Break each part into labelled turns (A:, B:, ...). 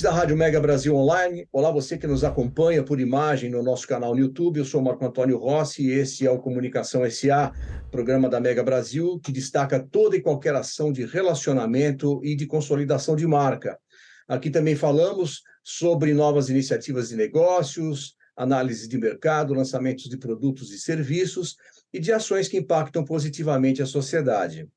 A: da Rádio Mega Brasil Online, olá você que nos acompanha por imagem no nosso canal no YouTube, eu sou Marco Antônio Rossi e esse é o Comunicação SA, programa da Mega Brasil, que destaca toda e qualquer ação de relacionamento e de consolidação de marca. Aqui também falamos sobre novas iniciativas de negócios, análise de mercado, lançamentos de produtos e serviços e de ações que impactam positivamente a sociedade.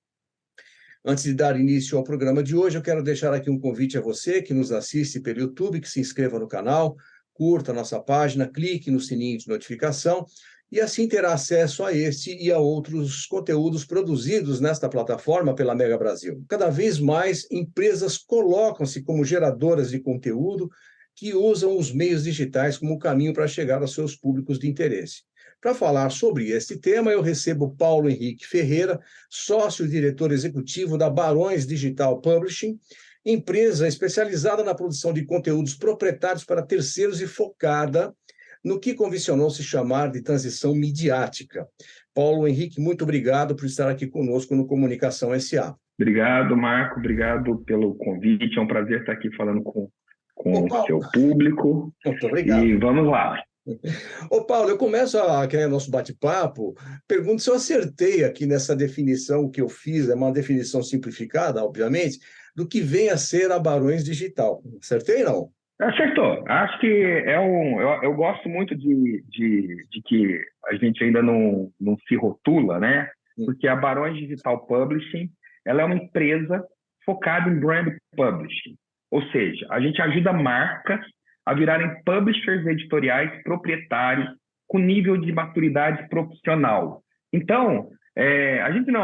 A: Antes de dar início ao programa de hoje, eu quero deixar aqui um convite a você que nos assiste pelo YouTube, que se inscreva no canal, curta a nossa página, clique no sininho de notificação e assim terá acesso a este e a outros conteúdos produzidos nesta plataforma pela Mega Brasil. Cada vez mais empresas colocam-se como geradoras de conteúdo que usam os meios digitais como caminho para chegar aos seus públicos de interesse. Para falar sobre este tema, eu recebo Paulo Henrique Ferreira, sócio-diretor executivo da Barões Digital Publishing, empresa especializada na produção de conteúdos proprietários para terceiros e focada no que convencionou se chamar de transição midiática. Paulo Henrique, muito obrigado por estar aqui conosco no Comunicação SA.
B: Obrigado, Marco, obrigado pelo convite, é um prazer estar aqui falando com o seu público.
A: Muito obrigado.
B: E vamos lá.
A: Ô Paulo, eu começo aqui o nosso bate-papo, pergunto se eu acertei aqui nessa definição que eu fiz, é uma definição simplificada, obviamente, do que vem a ser a Barões Digital. Acertei, não?
B: Acertou. Acho que eu gosto muito de que a gente ainda não se rotula, né? Porque a Barões Digital Publishing, ela é uma empresa focada em brand publishing. Ou seja, a gente ajuda marcas a virarem publishers editoriais proprietários com nível de maturidade profissional. Então, a gente não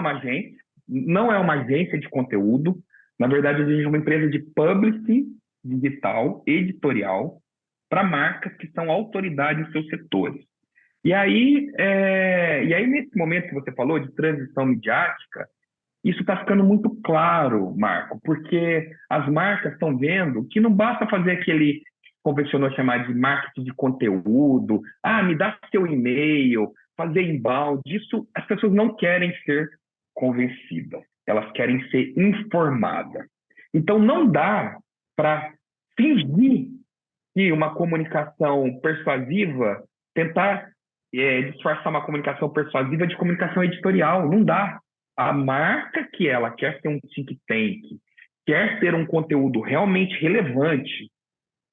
B: é uma agência de conteúdo, na verdade, a gente é uma empresa de publishing digital, editorial, para marcas que são autoridades em seus setores. E aí, nesse momento que você falou de transição midiática, isso está ficando muito claro, Marco, porque as marcas estão vendo que não basta fazer aquele convencionou chamar de marketing de conteúdo, me dá seu e-mail, fazer inbound, isso as pessoas não querem ser convencidas, elas querem ser informadas. Então não dá para fingir que uma comunicação persuasiva, tentar disfarçar uma comunicação persuasiva de comunicação editorial, não dá. A marca que ela quer ser um think tank, quer ter um conteúdo realmente relevante,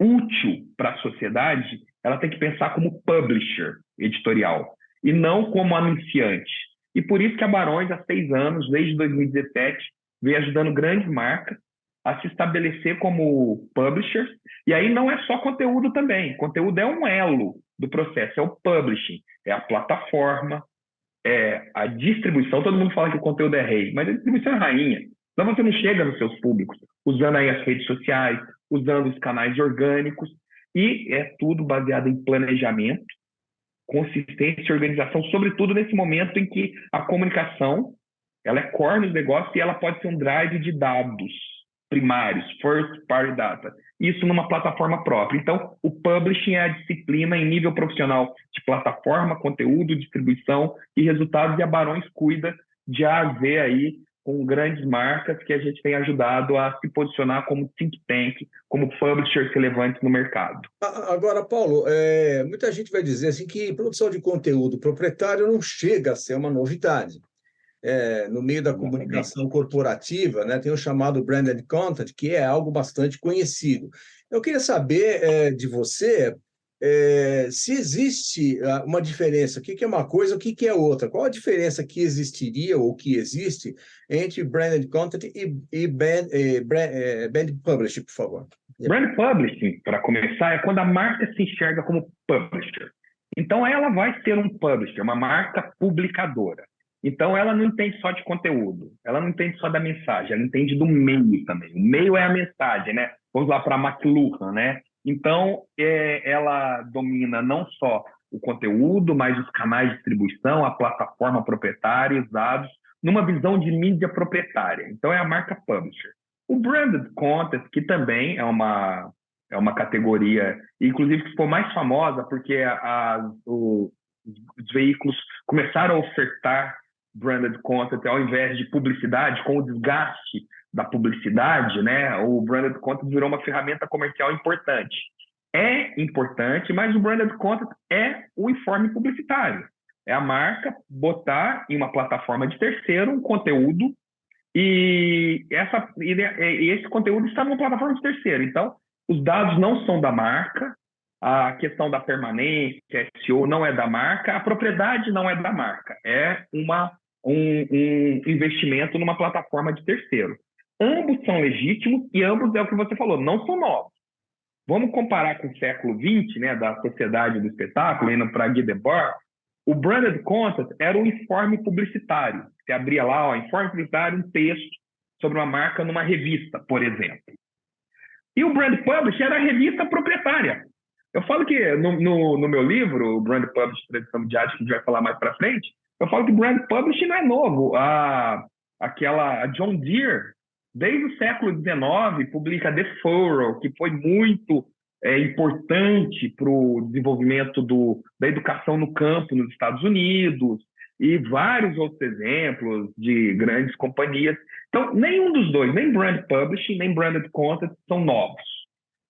B: útil para a sociedade, ela tem que pensar como publisher editorial e não como anunciante. E por isso que a Barões, há 6 anos, desde 2017, vem ajudando grandes marcas a se estabelecer como publishers. E aí não é só conteúdo também. Conteúdo é um elo do processo, é o publishing, é a plataforma, é a distribuição. Todo mundo fala que o conteúdo é rei, mas a distribuição é rainha. Então você não chega nos seus públicos usando aí as redes sociais, usando os canais orgânicos, e é tudo baseado em planejamento, consistência e organização, sobretudo nesse momento em que a comunicação ela é core nos negócios e ela pode ser um drive de dados primários, first party data, isso numa plataforma própria. Então, o publishing é a disciplina em nível profissional de plataforma, conteúdo, distribuição e resultados, e a Barões cuida de A a Z aí, com grandes marcas que a gente tem ajudado a se posicionar como think tank, como publishers relevantes no mercado.
A: Agora, Paulo, muita gente vai dizer assim que produção de conteúdo proprietário não chega a ser uma novidade. No meio da comunicação corporativa, né, tem o chamado branded content, que é algo bastante conhecido. Eu queria saber de você se existe uma diferença, o que é uma coisa, o que é outra, qual a diferença que existiria ou que existe entre branded content e brand publishing, por favor.
B: Brand publishing, para começar, é quando a marca se enxerga como publisher. Então, ela vai ser um publisher, uma marca publicadora. Então, ela não entende só de conteúdo, ela não entende só da mensagem, ela entende do meio também. O meio é a mensagem, né? Vamos lá para a McLuhan, né? Então, ela domina não só o conteúdo, mas os canais de distribuição, a plataforma proprietária, os dados, numa visão de mídia proprietária. Então, é a marca publisher. O branded content, que também é uma categoria, inclusive que ficou mais famosa porque os veículos começaram a ofertar branded content ao invés de publicidade, com o desgaste da publicidade, né? O branded content virou uma ferramenta comercial importante. É importante, mas o branded content é o informe publicitário. É a marca botar em uma plataforma de terceiro um conteúdo e esse conteúdo está numa plataforma de terceiro. Então, os dados não são da marca, a questão da permanência, SEO não é da marca, a propriedade não é da marca. É um investimento numa plataforma de terceiro. Ambos são legítimos e ambos é o que você falou, não são novos. Vamos comparar com o século XX, né, da sociedade do espetáculo, indo para Guy Debord, o branded content era um informe publicitário. Você abria lá, ó, informe publicitário, um texto sobre uma marca numa revista, por exemplo. E o brand publish era a revista proprietária. Eu falo que no meu livro, o Brand Publish, Tradição Midiática, que a gente vai falar mais para frente, eu falo que o Brand Publish não é novo. A John Deere, desde o século XIX, publica The Furrow, que foi muito importante para o desenvolvimento da educação no campo nos Estados Unidos, e vários outros exemplos de grandes companhias. Então, nenhum dos dois, nem Brand Publishing, nem Branded Content, são novos.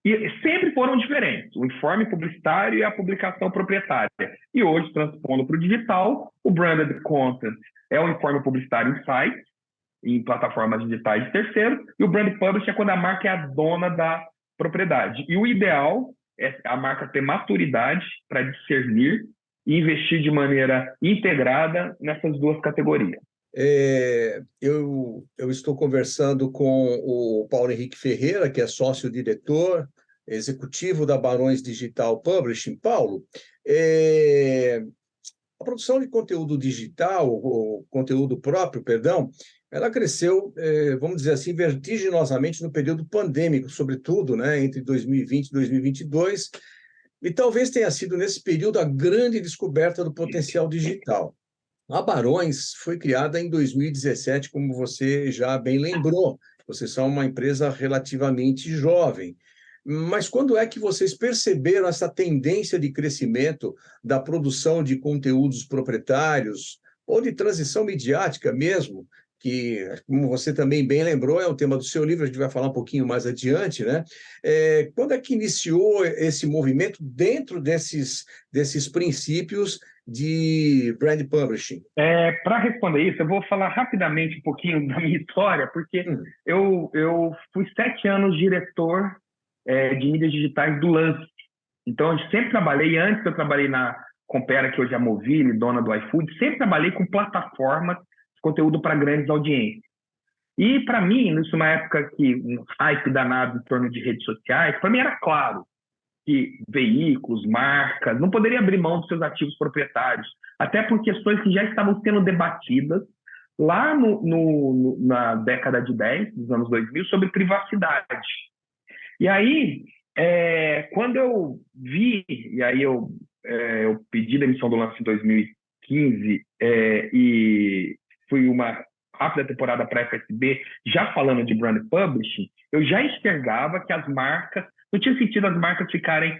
B: E sempre foram diferentes, o informe publicitário e a publicação proprietária. E hoje, transpondo para o digital, o Branded Content é o informe publicitário em sites, em plataformas digitais de terceiro, e o Brand Publishing é quando a marca é a dona da propriedade. E o ideal é a marca ter maturidade para discernir e investir de maneira integrada nessas duas categorias.
A: Eu estou conversando com o Paulo Henrique Ferreira, que é sócio-diretor executivo da Barões Digital Publishing. Paulo, a produção de conteúdo digital, o conteúdo próprio, perdão, ela cresceu, vamos dizer assim, vertiginosamente no período pandêmico, sobretudo, né, entre 2020 e 2022, e talvez tenha sido nesse período a grande descoberta do potencial digital. A Barões foi criada em 2017, como você já bem lembrou. Vocês são uma empresa relativamente jovem. Mas quando é que vocês perceberam essa tendência de crescimento da produção de conteúdos proprietários ou de transição midiática mesmo, que, como você também bem lembrou, é o tema do seu livro, a gente vai falar um pouquinho mais adiante, né? Quando é que iniciou esse movimento dentro desses princípios de brand publishing?
B: Para responder isso, eu vou falar rapidamente um pouquinho da minha história, porque eu fui 7 anos diretor de mídias digitais do Lance. Então, eu sempre trabalhei, antes eu trabalhei na Compera, que hoje é a Movile, dona do iFood, sempre trabalhei com plataformas de conteúdo para grandes audiências. E, para mim, isso uma época que um hype danado em torno de redes sociais, para mim era claro que veículos, marcas, não poderiam abrir mão dos seus ativos proprietários, até por questões que já estavam sendo debatidas lá na década de 10, dos anos 2000, sobre privacidade. E aí, quando eu vi, e aí eu pedi demissão do Lance em 2015 e fui uma rápida temporada para a FSB, já falando de brand publishing, eu já enxergava que as marcas, não tinha sentido as marcas ficarem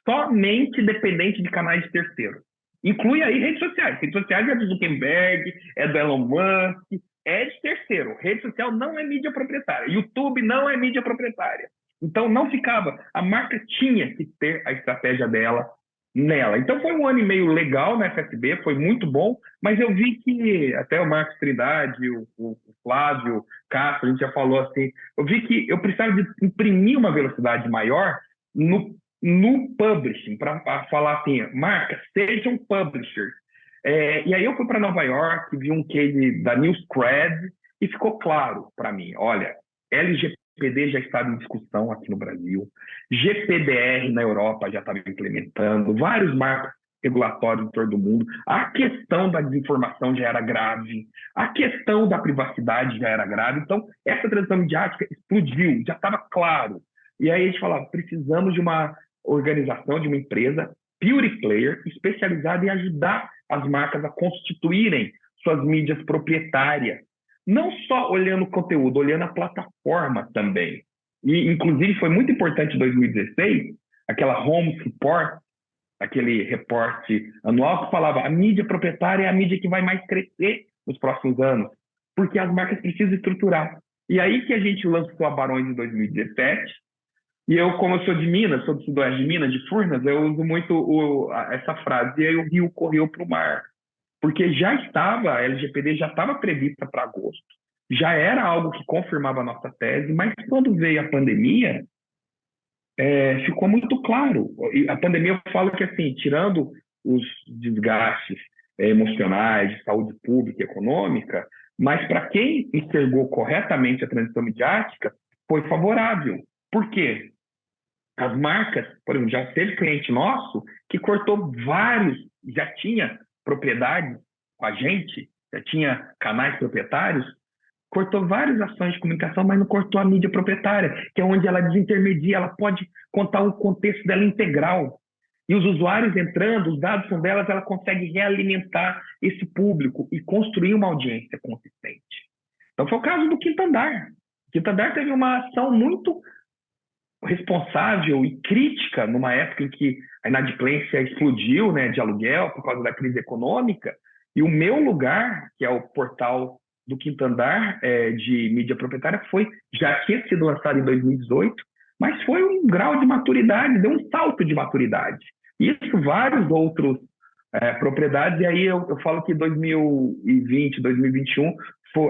B: somente dependentes de canais de terceiro. Inclui aí redes sociais. Redes sociais é do Zuckerberg, é do Elon Musk, é de terceiro. Rede social não é mídia proprietária. YouTube não é mídia proprietária. Então, não ficava. A marca tinha que ter a estratégia dela nela. Então, foi um ano e meio legal na FSB, foi muito bom, mas eu vi que, até o Marcos Trindade, o Flávio Castro, a gente já falou assim, eu vi que eu precisava de imprimir uma velocidade maior no publishing, para falar assim, marcas, sejam publishers. E aí eu fui para Nova York, vi um case da Newscred e ficou claro para mim, olha, LGPD já estava em discussão aqui no Brasil, GPDR na Europa já estava implementando, vários marcos regulatórios em todo o mundo, a questão da desinformação já era grave, a questão da privacidade já era grave, então essa transição midiática explodiu, já estava claro. E aí a gente falava, precisamos de uma organização, de uma empresa, pure player, especializada em ajudar as marcas a constituírem suas mídias proprietárias. Não só olhando o conteúdo, olhando a plataforma também. E, inclusive, foi muito importante em 2016, aquela Home Report, aquele reporte anual que falava a mídia proprietária é a mídia que vai mais crescer nos próximos anos, porque as marcas precisam estruturar. E aí que a gente lançou a Barões em 2017, e eu, como eu sou de Minas, sou do sudoeste de Minas, de Furnas, eu uso muito essa frase, e aí o rio correu para o mar, porque já estava, a LGPD já estava prevista para agosto, já era algo que confirmava a nossa tese, mas quando veio a pandemia, ficou muito claro. E a pandemia, eu falo que, assim, tirando os desgastes emocionais, de saúde pública e econômica, mas para quem enxergou corretamente a transição midiática, foi favorável. Por quê? As marcas, por exemplo, já teve cliente nosso que cortou vários, já tinha propriedade com a gente, já tinha canais proprietários, cortou várias ações de comunicação, mas não cortou a mídia proprietária, que é onde ela desintermedia, ela pode contar o contexto dela integral. E os usuários entrando, os dados são delas, ela consegue realimentar esse público e construir uma audiência consistente. Então foi o caso do Quinto Andar. O Quinto Andar teve uma ação muito responsável e crítica numa época em que a inadimplência explodiu, né, de aluguel por causa da crise econômica, e o Meu Lugar, que é o portal do Quinto Andar de mídia proprietária, já tinha sido lançado em 2018, mas foi um grau de maturidade, deu um salto de maturidade. Isso, vários outros propriedades, e aí eu falo que 2020, 2021,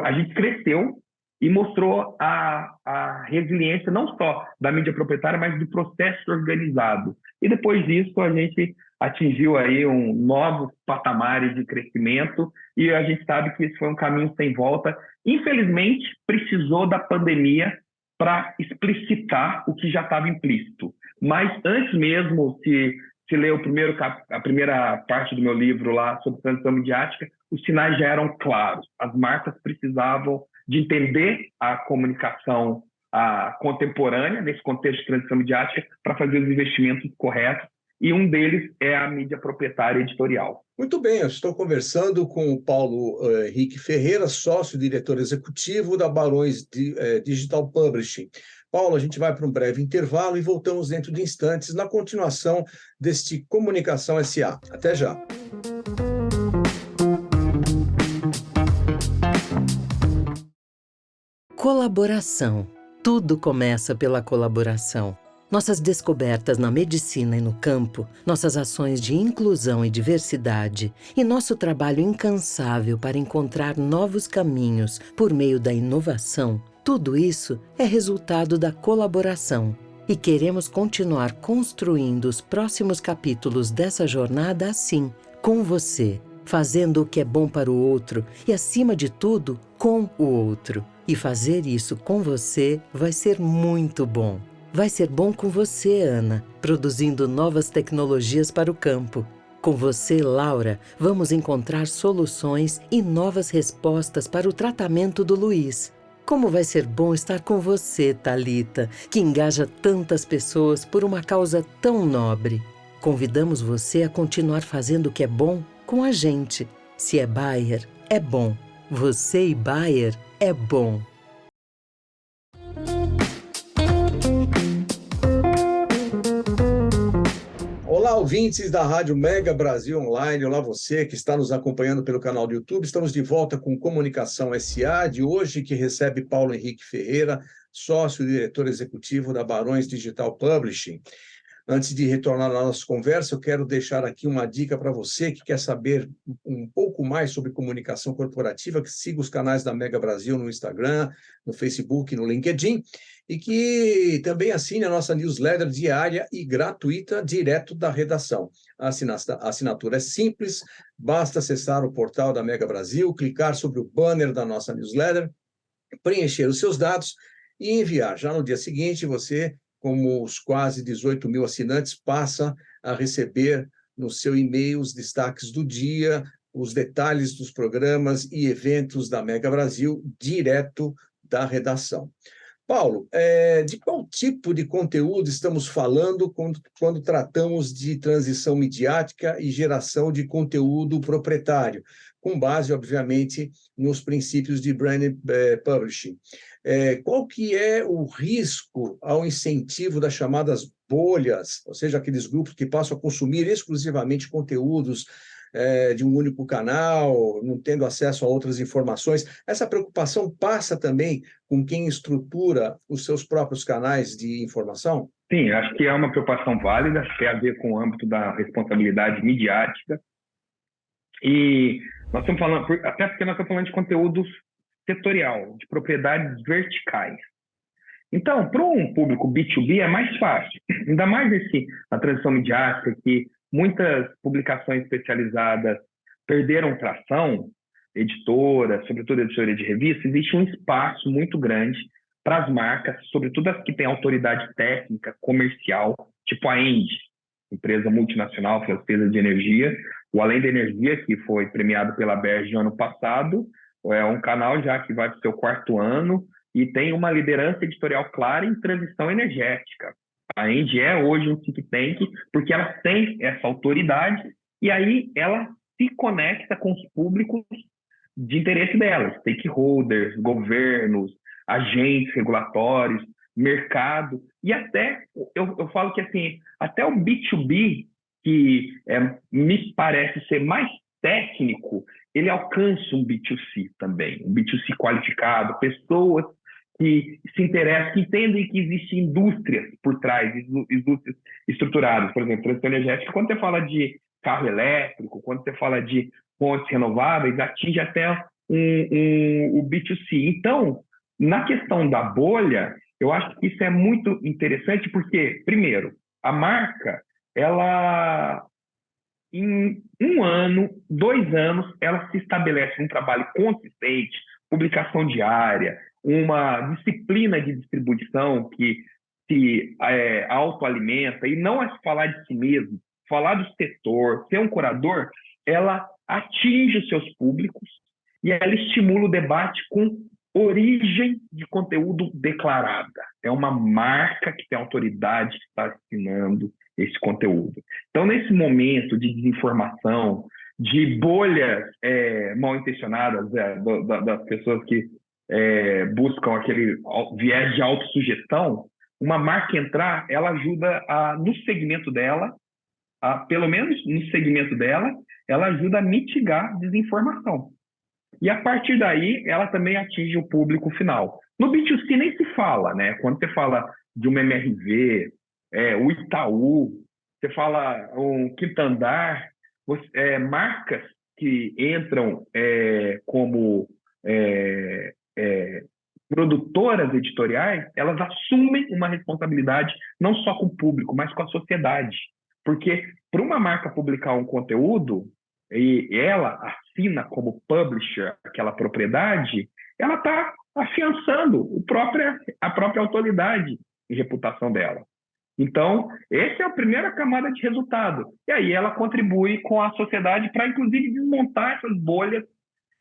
B: a gente cresceu e mostrou a resiliência não só da mídia proprietária, mas do processo organizado. E depois disso, a gente atingiu aí um novo patamar de crescimento e a gente sabe que isso foi um caminho sem volta. Infelizmente, precisou da pandemia para explicitar o que já estava implícito. Mas antes mesmo, se ler a primeira parte do meu livro lá sobre transição midiática, os sinais já eram claros. As marcas precisavam de entender a comunicação contemporânea, nesse contexto de transição midiática, para fazer os investimentos corretos, e um deles é a mídia proprietária editorial.
A: Muito bem, eu estou conversando com o Paulo Henrique Ferreira, sócio-diretor executivo da Barões Digital Publishing. Paulo, a gente vai para um breve intervalo e voltamos dentro de instantes na continuação deste Comunicação SA. Até já.
C: Colaboração. Tudo começa pela colaboração. Nossas descobertas na medicina e no campo, nossas ações de inclusão e diversidade e nosso trabalho incansável para encontrar novos caminhos por meio da inovação, tudo isso é resultado da colaboração. E queremos continuar construindo os próximos capítulos dessa jornada assim, com você, fazendo o que é bom para o outro e, acima de tudo, com o outro. E fazer isso com você vai ser muito bom. Vai ser bom com você, Ana, produzindo novas tecnologias para o campo. Com você, Laura, vamos encontrar soluções e novas respostas para o tratamento do Luiz. Como vai ser bom estar com você, Thalita, que engaja tantas pessoas por uma causa tão nobre. Convidamos você a continuar fazendo o que é bom com a gente. Se é Bayer, é bom. Você e Bayer é bom.
A: Olá, ouvintes da Rádio Mega Brasil Online. Olá, você que está nos acompanhando pelo canal do YouTube. Estamos de volta com Comunicação SA de hoje, que recebe Paulo Henrique Ferreira, sócio-diretor executivo da Barões Digital Publishing. Antes de retornar à nossa conversa, eu quero deixar aqui uma dica para você que quer saber um pouco mais sobre comunicação corporativa, que siga os canais da Mega Brasil no Instagram, no Facebook, no LinkedIn, e que também assine a nossa newsletter diária e gratuita direto da redação. A assinatura é simples, basta acessar o portal da Mega Brasil, clicar sobre o banner da nossa newsletter, preencher os seus dados e enviar. Já no dia seguinte, você, como os quase 18 mil assinantes, passa a receber no seu e-mail os destaques do dia, os detalhes dos programas e eventos da Mega Brasil, direto da redação. Paulo, de qual tipo de conteúdo estamos falando quando tratamos de transição midiática e geração de conteúdo proprietário, com base, obviamente, nos princípios de branded publishing? Qual que é o risco ao incentivo das chamadas bolhas, ou seja, aqueles grupos que passam a consumir exclusivamente conteúdos de um único canal, não tendo acesso a outras informações. Essa preocupação passa também com quem estrutura os seus próprios canais de informação?
B: Sim, acho que é uma preocupação válida, tem a ver com o âmbito da responsabilidade midiática. E nós estamos falando, até porque nós estamos falando de conteúdo setorial, de propriedades verticais. Então, para um público B2B é mais fácil, ainda mais na transição midiática, que muitas publicações especializadas perderam tração, editoras, sobretudo editoria de revista, existe um espaço muito grande para as marcas, sobretudo as que têm autoridade técnica, comercial, tipo a Engie, empresa multinacional francesa de energia. O Além da Energia, que foi premiado pela Berge no ano passado, é um canal já que vai para o seu 4º ano e tem uma liderança editorial clara em transição energética. A Engie é hoje um think tank porque ela tem essa autoridade e aí ela se conecta com os públicos de interesse delas, stakeholders, governos, agentes regulatórios, mercado, e até, eu falo que assim, até o B2B, que me parece ser mais técnico, ele alcança um B2C também, um B2C qualificado, pessoas que se interessam, que entendem que existem indústrias por trás, indústrias estruturadas. Por exemplo, transição energética, quando você fala de carro elétrico, quando você fala de fontes renováveis, atinge até o B2C. Então, na questão da bolha, eu acho que isso é muito interessante porque, primeiro, a marca, ela, em 1 ano, 2 anos, ela se estabelece um trabalho consistente, publicação diária, uma disciplina de distribuição que se autoalimenta, e não é falar de si mesmo, falar do setor, ser um curador, ela atinge os seus públicos e ela estimula o debate com origem de conteúdo declarada. É uma marca que tem autoridade que está assinando esse conteúdo. Então, nesse momento de desinformação, de bolhas mal intencionadas das pessoas que buscam aquele viés de autossugestão, uma marca entrar, ela ajuda no segmento dela, pelo menos no segmento dela, ela ajuda a mitigar desinformação. E a partir daí, ela também atinge o público final. No B2C nem se fala, né? Quando você fala de uma MRV, o Itaú, você fala um Quinto Andar, marcas que entram como produtoras editoriais, elas assumem uma responsabilidade não só com o público, mas com a sociedade. Porque para uma marca publicar um conteúdo, e ela assina como publisher aquela propriedade, ela está afiançando a própria autoridade e reputação dela. Então, essa é a primeira camada de resultado. E aí ela contribui com a sociedade para, inclusive, desmontar essas bolhas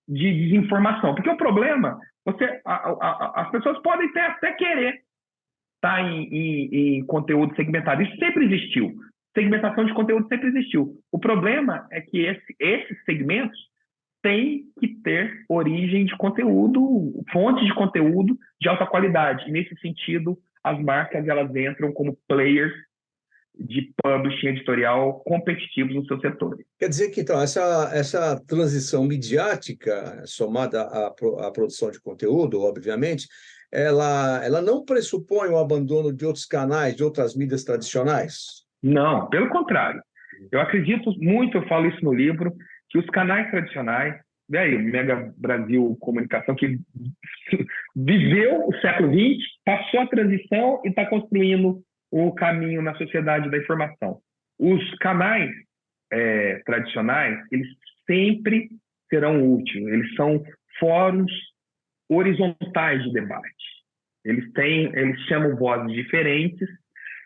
B: de desinformação. Porque o problema, as pessoas podem até querer estar em conteúdo segmentado. Isso sempre existiu. Segmentação de conteúdo sempre existiu. O problema é que esses segmentos têm que ter origem de conteúdo, fontes de conteúdo de alta qualidade. E, nesse sentido, as marcas elas entram como players de publishing editorial competitivos no seu setor.
A: Quer dizer que, então, essa transição midiática, somada à produção de conteúdo, obviamente, ela não pressupõe o abandono de outros canais, de outras mídias tradicionais?
B: Não, pelo contrário. Eu acredito muito, eu falo isso no livro, que os canais tradicionais, o Mega Brasil Comunicação, que viveu o século XX, passou a transição e está construindo o caminho na sociedade da informação. Os canais tradicionais, eles sempre serão úteis, eles são fóruns horizontais de debate. Eles chamam vozes diferentes,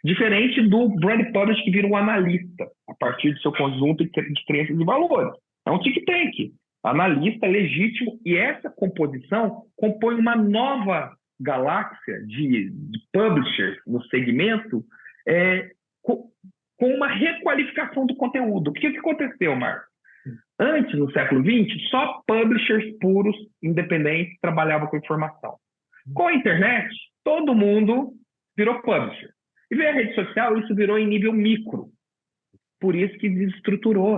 B: diferente do brand publish que vira um analista a partir do seu conjunto de crenças e valores. É um think tank, analista legítimo, e essa composição compõe uma nova galáxia de publishers no segmento com uma requalificação do conteúdo. O que aconteceu, Marco? Antes, no século XX, só publishers puros, independentes, trabalhavam com informação. Com a internet, todo mundo virou publisher. E veio a rede social, isso virou em nível micro. Por isso que desestruturou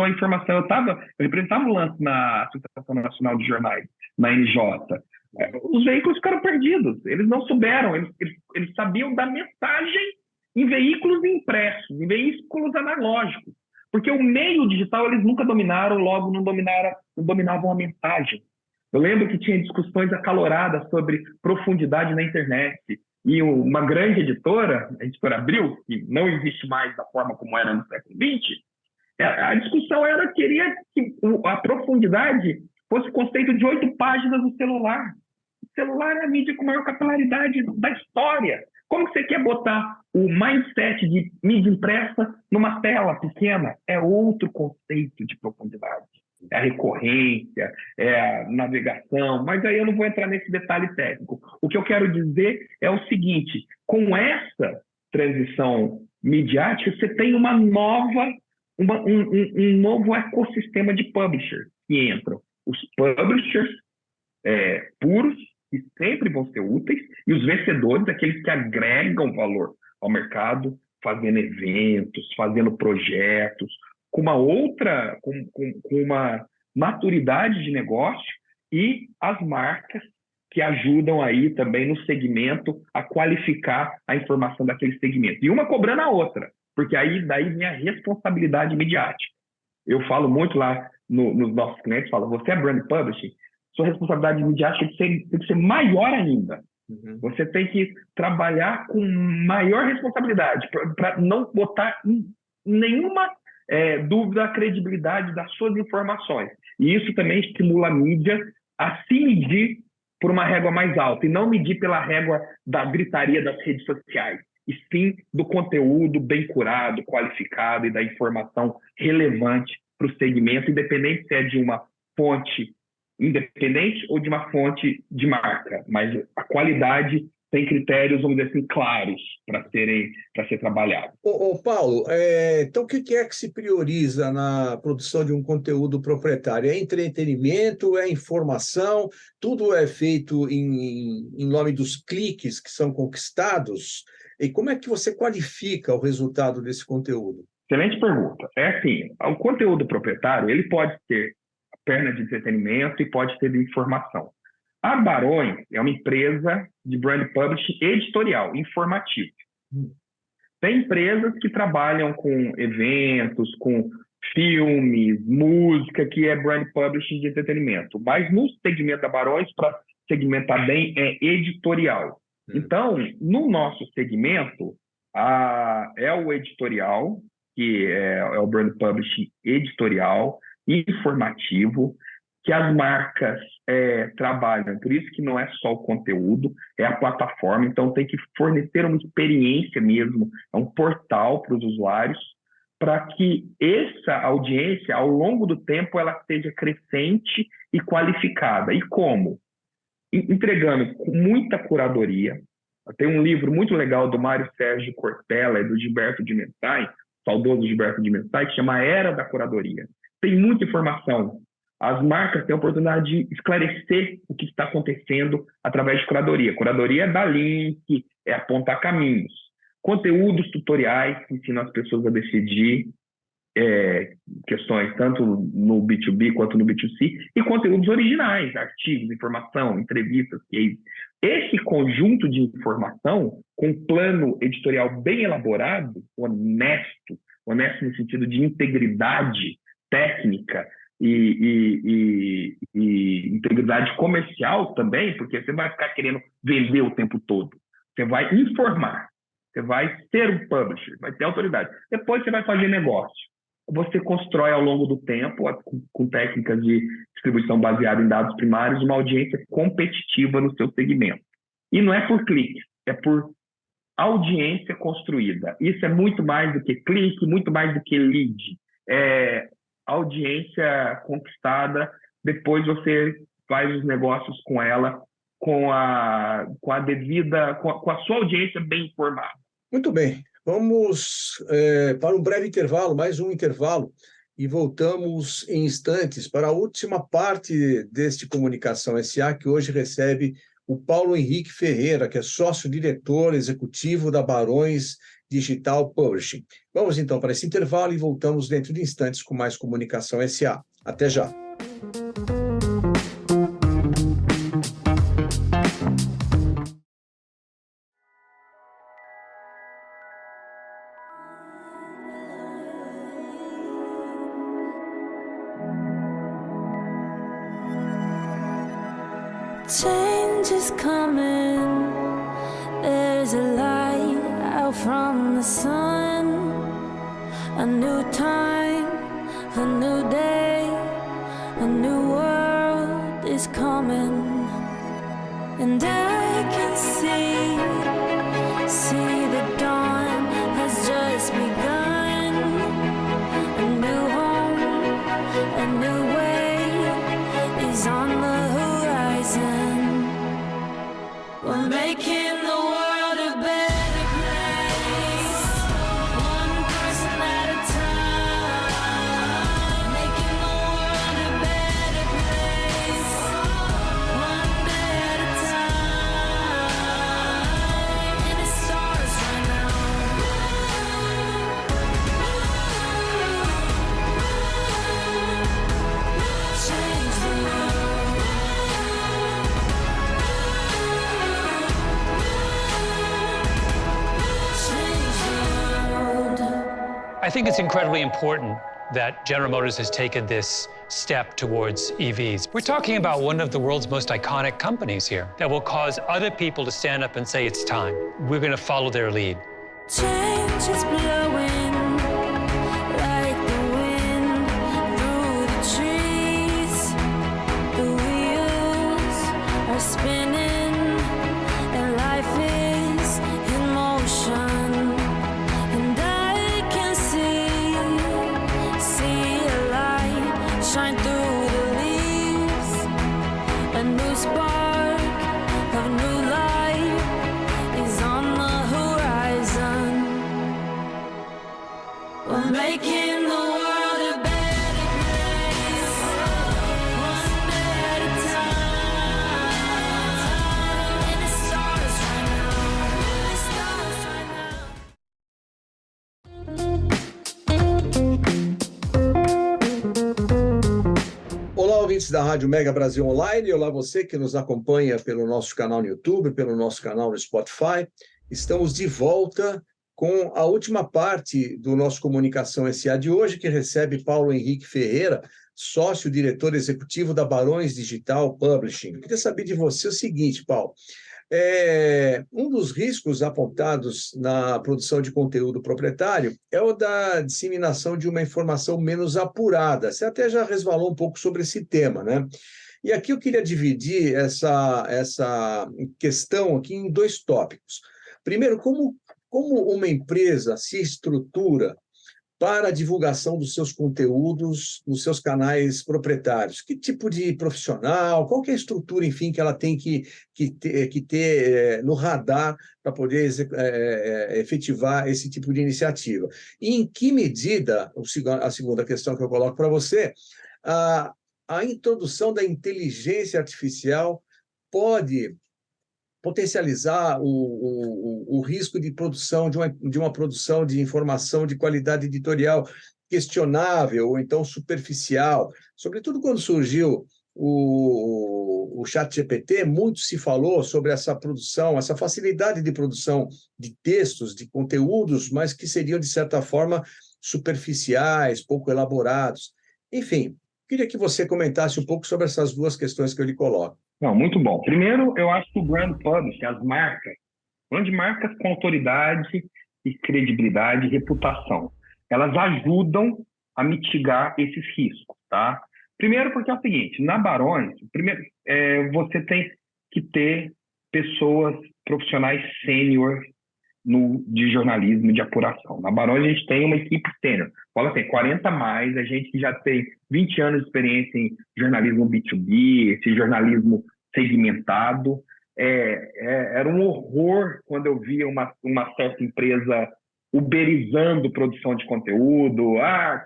B: a informação. Eu representava o lance na Associação Nacional de Jornais, na NJ. Os veículos ficaram perdidos, eles não souberam, eles sabiam da mensagem em veículos impressos, em veículos analógicos, porque o meio digital eles nunca dominaram, logo não dominavam a mensagem. Eu lembro que tinha discussões acaloradas sobre profundidade na internet, e uma grande editora, a editora Abril, que não existe mais da forma como era no século XX, a discussão queria que a profundidade fosse o conceito de 8 páginas no celular. O celular é a mídia com maior capilaridade da história. Como que você quer botar o mindset de mídia impressa numa tela pequena? É outro conceito de profundidade. É a recorrência, é a navegação, mas aí eu não vou entrar nesse detalhe técnico. O que eu quero dizer é o seguinte, com essa transição midiática, você tem um novo ecossistema de publishers que entram. Os publishers puros, que sempre vão ser úteis, e os vencedores, aqueles que agregam valor ao mercado, fazendo eventos, fazendo projetos, com uma maturidade de negócio, e as marcas que ajudam aí também no segmento a qualificar a informação daquele segmento. E uma cobrando a outra, porque aí daí vem a responsabilidade midiática. Eu falo muito lá nos nossos clientes, falo, você é brand publishing, sua responsabilidade midiática tem que ser maior ainda. Uhum. Você tem que trabalhar com maior responsabilidade para não botar nenhuma dúvida a credibilidade das suas informações. E isso também estimula a mídia a se medir por uma régua mais alta, e não medir pela régua da gritaria das redes sociais, e sim do conteúdo bem curado, qualificado e da informação relevante para o segmento, independente se é de uma fonte independente ou de uma fonte de marca, mas a qualidade tem critérios, vamos dizer assim, claros para ser trabalhado.
A: Paulo, então o que é que se prioriza na produção de um conteúdo proprietário? É entretenimento, é informação? Tudo é feito em nome dos cliques que são conquistados? E como é que você qualifica o resultado desse conteúdo?
B: Excelente pergunta. Assim, o conteúdo proprietário, ele pode ter perna de entretenimento e pode ter de informação. A Barões é uma empresa de brand publishing editorial, informativo. Tem empresas que trabalham com eventos, com filmes, música, que é brand publishing de entretenimento. Mas no segmento da Barões, para segmentar bem, é editorial. Então, no nosso segmento, é o editorial, que é o brand publishing editorial, informativo, que as marcas trabalham. Por isso que não é só o conteúdo, é a plataforma. Então, tem que fornecer uma experiência mesmo, é um portal para os usuários, para que essa audiência, ao longo do tempo, ela seja crescente e qualificada. E como? Entregando com muita curadoria. Tem um livro muito legal do Mário Sérgio Cortella e do Gilberto de Mentai, saudoso Gilberto de Mentai, que chama Era da Curadoria. Tem muita informação. As marcas têm a oportunidade de esclarecer o que está acontecendo através de curadoria. Curadoria é dar link, é apontar caminhos. Conteúdos tutoriais que ensinam as pessoas a decidir questões tanto no B2B quanto no B2C, e conteúdos originais, artigos, informação, entrevistas. Esse conjunto de informação, com um plano editorial bem elaborado, honesto no sentido de integridade técnica e integridade comercial também, porque você vai ficar querendo vender o tempo todo. Você vai informar, você vai ser um publisher, vai ter autoridade. Depois você vai fazer negócio. Você constrói ao longo do tempo, com técnicas de distribuição baseada em dados primários, uma audiência competitiva no seu segmento. E não é por clique, é por audiência construída. Isso é muito mais do que clique, muito mais do que lead. É audiência conquistada, depois você faz os negócios com ela, com a sua audiência bem informada.
A: Muito bem. Vamos para um breve intervalo, mais um intervalo, e voltamos em instantes para a última parte deste Comunicação SA, que hoje recebe o Paulo Henrique Ferreira, que é sócio-diretor executivo da Barões Digital Publishing. Vamos então para esse intervalo e voltamos dentro de instantes com mais Comunicação SA. Até já!
D: Change is coming, there's a light out from the sun. A new time, a new day, a new world is coming. And I can see the dawn has just begun. A new home, a new way is on the horizon. We're making the world a better place, one person at a time. Making the world a better place, one day at a time. And it starts right now. Change the world.
E: I think it's incredibly important that General Motors has taken this step towards EVs. We're talking about one of the world's most iconic companies here that will cause other people to stand up and say it's time. We're going to follow their lead.
D: Change is blowing like the wind through the trees. The wheels are spinning and life is in motion. And I can see a light shine through the leaves. A new spark of new life is on the horizon. We're making the world a better place, one day at a time. And it starts right now. It starts right now.
A: Olá, ouvintes da Rádio Mega Brasil Online, olá você que nos acompanha pelo nosso canal no YouTube, pelo nosso canal no Spotify. Estamos de volta com a última parte do nosso Comunicação SA de hoje, que recebe Paulo Henrique Ferreira, sócio-diretor executivo da Barões Digital Publishing. Eu queria saber de você o seguinte, Paulo. Um dos riscos apontados na produção de conteúdo proprietário é o da disseminação de uma informação menos apurada. Você até já resvalou um pouco sobre esse tema, né? E aqui eu queria dividir essa questão aqui em dois tópicos. Primeiro, como uma empresa se estrutura para a divulgação dos seus conteúdos nos seus canais proprietários? Que tipo de profissional, qual que é a estrutura, enfim, que ela tem que ter no radar para poder efetivar esse tipo de iniciativa? E em que medida, a segunda questão que eu coloco para você, a introdução da inteligência artificial pode potencializar o risco de produção de uma produção de informação de qualidade editorial questionável ou então superficial. Sobretudo quando surgiu o ChatGPT, muito se falou sobre essa produção, essa facilidade de produção de textos, de conteúdos, mas que seriam, de certa forma, superficiais, pouco elaborados. Enfim, queria que você comentasse um pouco sobre essas duas questões que eu lhe coloco.
B: Não, muito bom. Primeiro, eu acho que o brand publishing, as marcas com autoridade e credibilidade e reputação, elas ajudam a mitigar esses riscos, tá? Primeiro porque é o seguinte, na Barões, você tem que ter pessoas profissionais sênior de jornalismo, de apuração. Na Barões a gente tem uma equipe sênior. Fala assim, 40 mais, a gente já tem 20 anos de experiência em jornalismo B2B, esse jornalismo segmentado. Era um horror quando eu via uma certa empresa uberizando produção de conteúdo,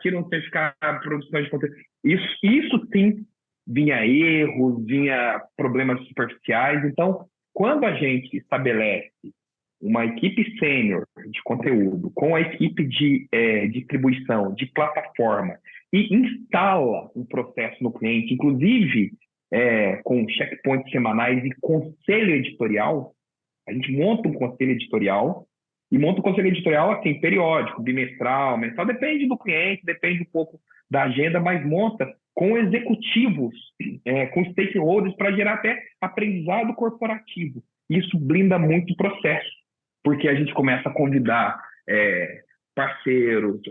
B: tira um certificado de produção de conteúdo. Isso sim vinha erros, vinha problemas superficiais. Então, quando a gente estabelece uma equipe sênior de conteúdo com a equipe de distribuição, de plataforma, e instala um processo no cliente, inclusive com checkpoints semanais e conselho editorial, a gente monta um conselho editorial, e monta um conselho editorial assim, periódico, bimestral, mensal, depende do cliente, depende um pouco da agenda, mas monta com executivos, com stakeholders, para gerar até aprendizado corporativo. Isso blinda muito o processo, porque a gente começa a convidar parceiros,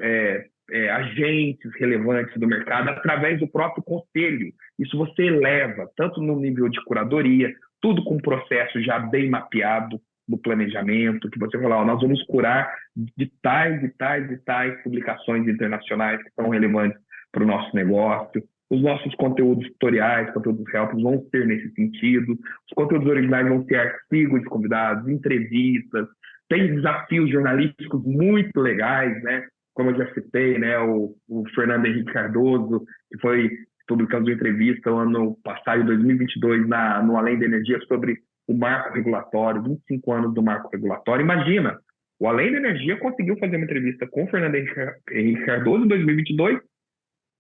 B: agentes relevantes do mercado através do próprio conselho. Isso você eleva, tanto no nível de curadoria, tudo com um processo já bem mapeado no planejamento, que você fala, nós vamos curar de tais e tais e tais publicações internacionais que são relevantes para o nosso negócio. Os nossos conteúdos tutoriais, conteúdos helps vão ser nesse sentido. Os conteúdos originais vão ser artigos de convidados, entrevistas. Tem desafios jornalísticos muito legais, né? Como eu já citei, né? O Fernando Henrique Cardoso, que foi publicando uma entrevista no ano passado, em 2022, no Além da Energia, sobre o marco regulatório, 25 anos do marco regulatório. Imagina, o Além da Energia conseguiu fazer uma entrevista com o Fernando Henrique Cardoso em 2022,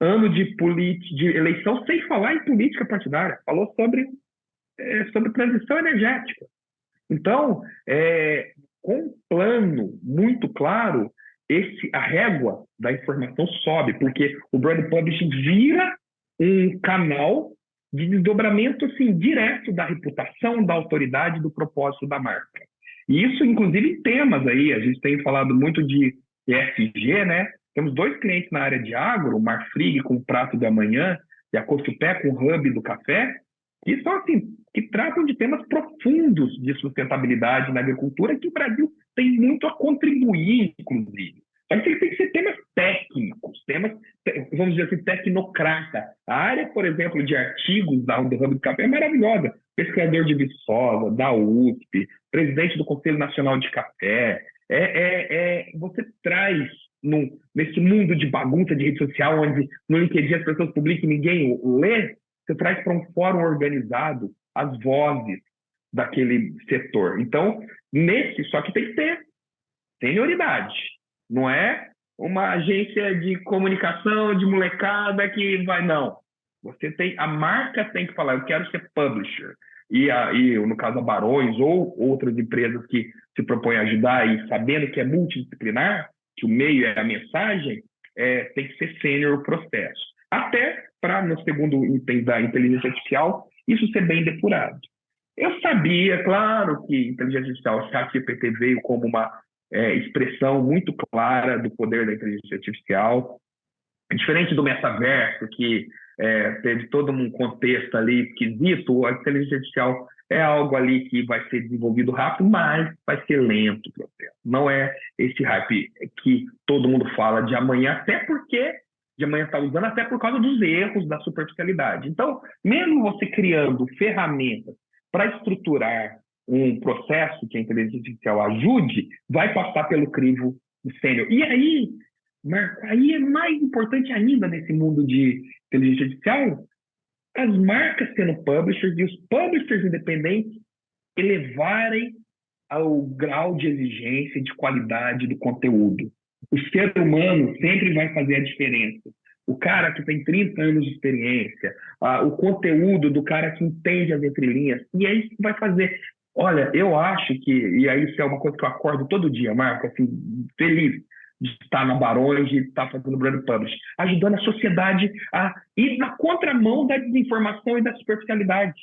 B: ano de eleição, sem falar em política partidária. Falou sobre transição energética. Então, com um plano muito claro, a régua da informação sobe, porque o brand publishing vira um canal de desdobramento assim, direto da reputação, da autoridade, do propósito da marca. E isso, inclusive, em temas aí, a gente tem falado muito de ESG, né? Temos 2 clientes na área de agro, o Marfrig com o Prato da Manhã e a Cofipé com o Hub do Café, que são assim, que tratam de temas profundos de sustentabilidade na agricultura, que o Brasil tem muito a contribuir, inclusive. Só que tem que ser temas técnicos, temas, vamos dizer assim, tecnocrata. A área, por exemplo, de artigos do Hub do Café é maravilhosa. Pesquisador de Viçosa, da USP, presidente do Conselho Nacional de Café. Você traz, nesse mundo de bagunça de rede social, onde no LinkedIn as pessoas publicam e ninguém lê, você traz para um fórum organizado as vozes daquele setor. Então, só que tem que ter senioridade. Não é uma agência de comunicação de molecada que vai, não. A marca tem que falar, eu quero ser publisher. E no caso a Barões ou outras empresas que se propõem a ajudar e sabendo que é multidisciplinar, que o meio é a mensagem, tem que ser sênior o processo. Até para, no segundo item da inteligência artificial, isso ser bem depurado. Eu sabia, claro, que inteligência artificial, o ChatGPT veio como uma expressão muito clara do poder da inteligência artificial. Diferente do metaverso, que teve todo um contexto ali esquisito, a inteligência artificial é algo ali que vai ser desenvolvido rápido, mas vai ser lento o processo. Não é esse hype que todo mundo fala de amanhã, até porque de amanhã está usando, até por causa dos erros, da superficialidade. Então, mesmo você criando ferramentas para estruturar um processo que a inteligência artificial ajude, vai passar pelo crivo do sênior. E aí, Marco, aí é mais importante ainda nesse mundo de inteligência artificial, as marcas sendo publishers e os publishers independentes elevarem ao grau de exigência de qualidade do conteúdo. O ser humano sempre vai fazer a diferença. O cara que tem 30 anos de experiência, o conteúdo do cara que entende as entrelinhas, e é isso que vai fazer. Olha, eu acho que, e aí isso é uma coisa que eu acordo todo dia, Marco, assim, feliz de estar na Barões, de estar fazendo brand publish, ajudando a sociedade a ir na contramão da desinformação e da superficialidade.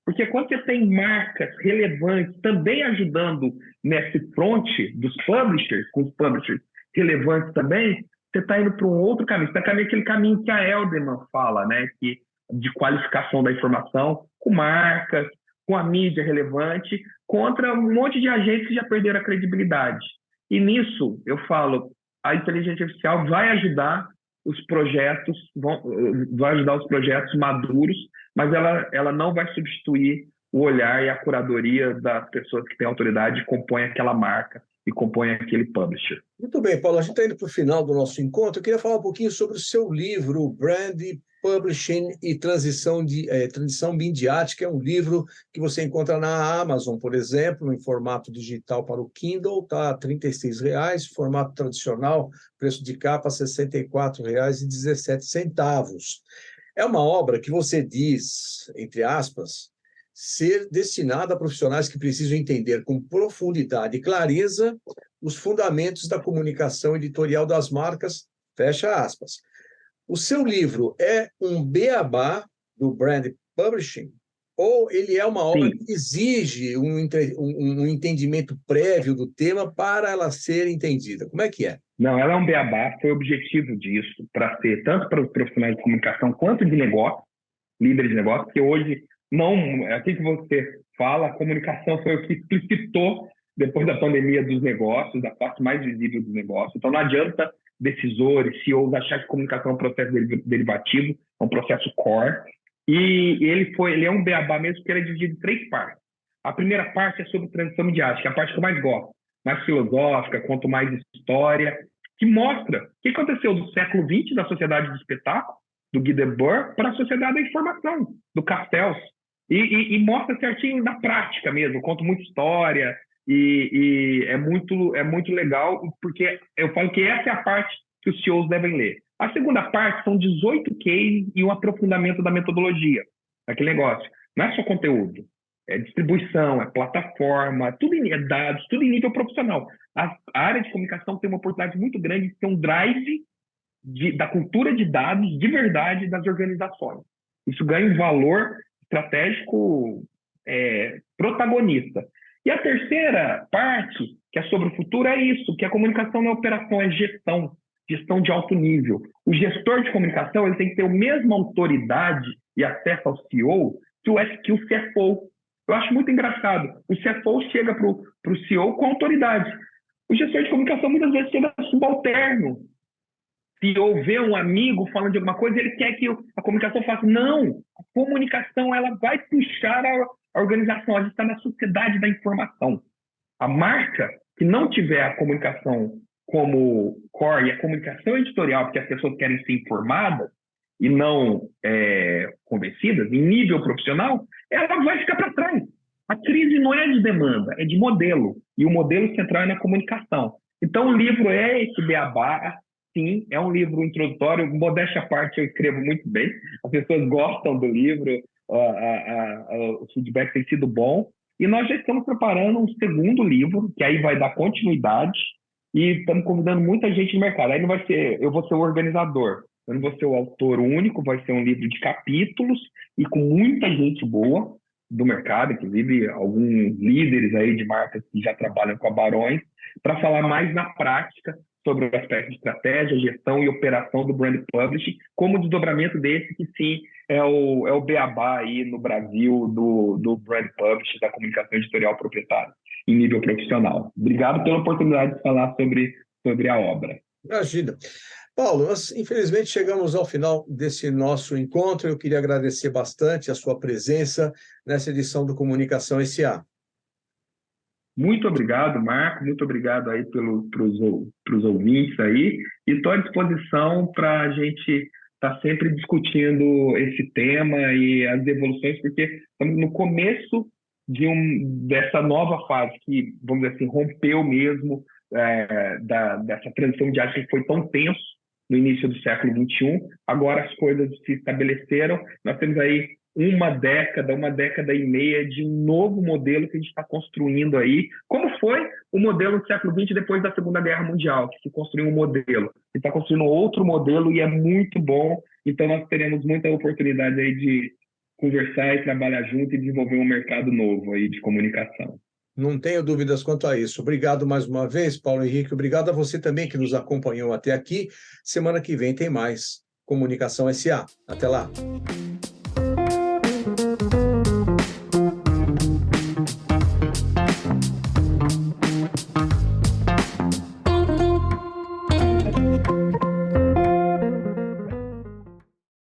B: Porque quando você tem marcas relevantes também ajudando nesse front dos publishers, com os publishers relevantes também, você está indo para um outro caminho. Você está indo aquele caminho que a Elderman fala, né? De qualificação da informação, com marcas, com a mídia relevante, contra um monte de agentes que já perderam a credibilidade. E nisso, eu falo, a inteligência artificial vai ajudar os projetos, vai ajudar os projetos maduros, mas ela não vai substituir o olhar e a curadoria das pessoas que têm autoridade e compõem aquela marca e compõem aquele publisher.
A: Muito bem, Paulo, a gente está indo para o final do nosso encontro. Eu queria falar um pouquinho sobre o seu livro, Brand Publishing e Transição Midiática. É um livro que você encontra na Amazon, por exemplo, em formato digital para o Kindle, está R$ 36,00, formato tradicional, preço de capa R$ 64,17. É uma obra que você diz, entre aspas, ser destinada a profissionais que precisam entender com profundidade e clareza os fundamentos da comunicação editorial das marcas, fecha aspas. O seu livro é um beabá do Brand Publishing ou ele é uma obra que exige um entendimento prévio do tema para ela ser entendida? Como é que é?
B: Não, ela é um beabá, foi o objetivo disso, para ser tanto para os profissionais de comunicação quanto de negócio, líderes de negócio, que hoje não, aqui que você fala, a comunicação foi o que explicitou depois da pandemia dos negócios, da parte mais visível dos negócios. Então não adianta decisores, CEOs achar que comunicação é um processo derivativo, é um processo core. E ele é um beabá mesmo, porque ele é dividido em 3 partes. A primeira parte é sobre transição midiática, que é a parte que eu mais gosto, mais filosófica, conto mais história, que mostra o que aconteceu do século XX, da sociedade do espetáculo, do Guy Debord, para a sociedade da informação, do Castells. E mostra certinho na prática mesmo. Eu conto muita história, e é muito legal, porque eu falo que essa é a parte que os CEOs devem ler. A segunda parte são 18 cases e um aprofundamento da metodologia, daquele negócio. Não é só conteúdo, é distribuição, é plataforma, tudo é dados, tudo em nível profissional. A área de comunicação tem uma oportunidade muito grande de ter um drive da cultura de dados de verdade das organizações. Isso ganha um valor estratégico protagonista. E a terceira parte, que é sobre o futuro, é isso, que a comunicação não é operação, é gestão de alto nível. O gestor de comunicação ele tem que ter a mesma autoridade e acesso ao CEO que o CFO. Eu acho muito engraçado. O CFO chega para o CEO com autoridade. O gestor de comunicação muitas vezes chega subalterno. O CEO vê um amigo falando de alguma coisa, ele quer que a comunicação faça. Não! A comunicação ela vai puxar a organização. A gente está na sociedade da informação. A marca que não tiver a comunicação como core e a comunicação editorial, porque as pessoas querem ser informadas e não convencidas, em nível profissional, ela vai ficar para trás. A crise não é de demanda, é de modelo. E o modelo central é na comunicação. Então, o livro é esse beabá, sim, é um livro introdutório. Modéstia à parte, eu escrevo muito bem. As pessoas gostam do livro, o feedback tem sido bom. E nós já estamos preparando um segundo livro, que aí vai dar continuidade, e estamos convidando muita gente no mercado. Aí não vai ser, eu vou ser o organizador, eu não vou ser o autor único, vai ser um livro de capítulos e com muita gente boa do mercado, inclusive alguns líderes aí de marcas que já trabalham com a Barões, para falar mais na prática sobre o aspecto de estratégia, gestão e operação do brand publishing, como desdobramento desse que sim é o beabá aí no Brasil do brand publishing, da comunicação editorial proprietária em nível profissional. Obrigado pela oportunidade de falar sobre a obra.
A: Imagina. Paulo, nós infelizmente chegamos ao final desse nosso encontro. Eu queria agradecer bastante a sua presença nessa edição do Comunicação S.A.
B: Muito obrigado, Marco. Muito obrigado aí para os ouvintes aí. E estou à disposição para a gente estar sempre discutindo esse tema e as evoluções, porque estamos no começo dessa nova fase que, vamos dizer assim, rompeu mesmo dessa transição midiática que foi tão tenso no início do século XXI. Agora as coisas se estabeleceram. Nós temos aí uma década e meia de um novo modelo que a gente está construindo aí, como foi o modelo do século XX depois da Segunda Guerra Mundial, que se construiu um modelo. A gente está construindo outro modelo e é muito bom. Então nós teremos muita oportunidade aí de conversar e trabalhar junto e desenvolver um mercado novo aí de comunicação.
A: Não tenho dúvidas quanto a isso. Obrigado mais uma vez, Paulo Henrique. Obrigado a você também que nos acompanhou até aqui. Semana que vem tem mais Comunicação S.A. Até lá.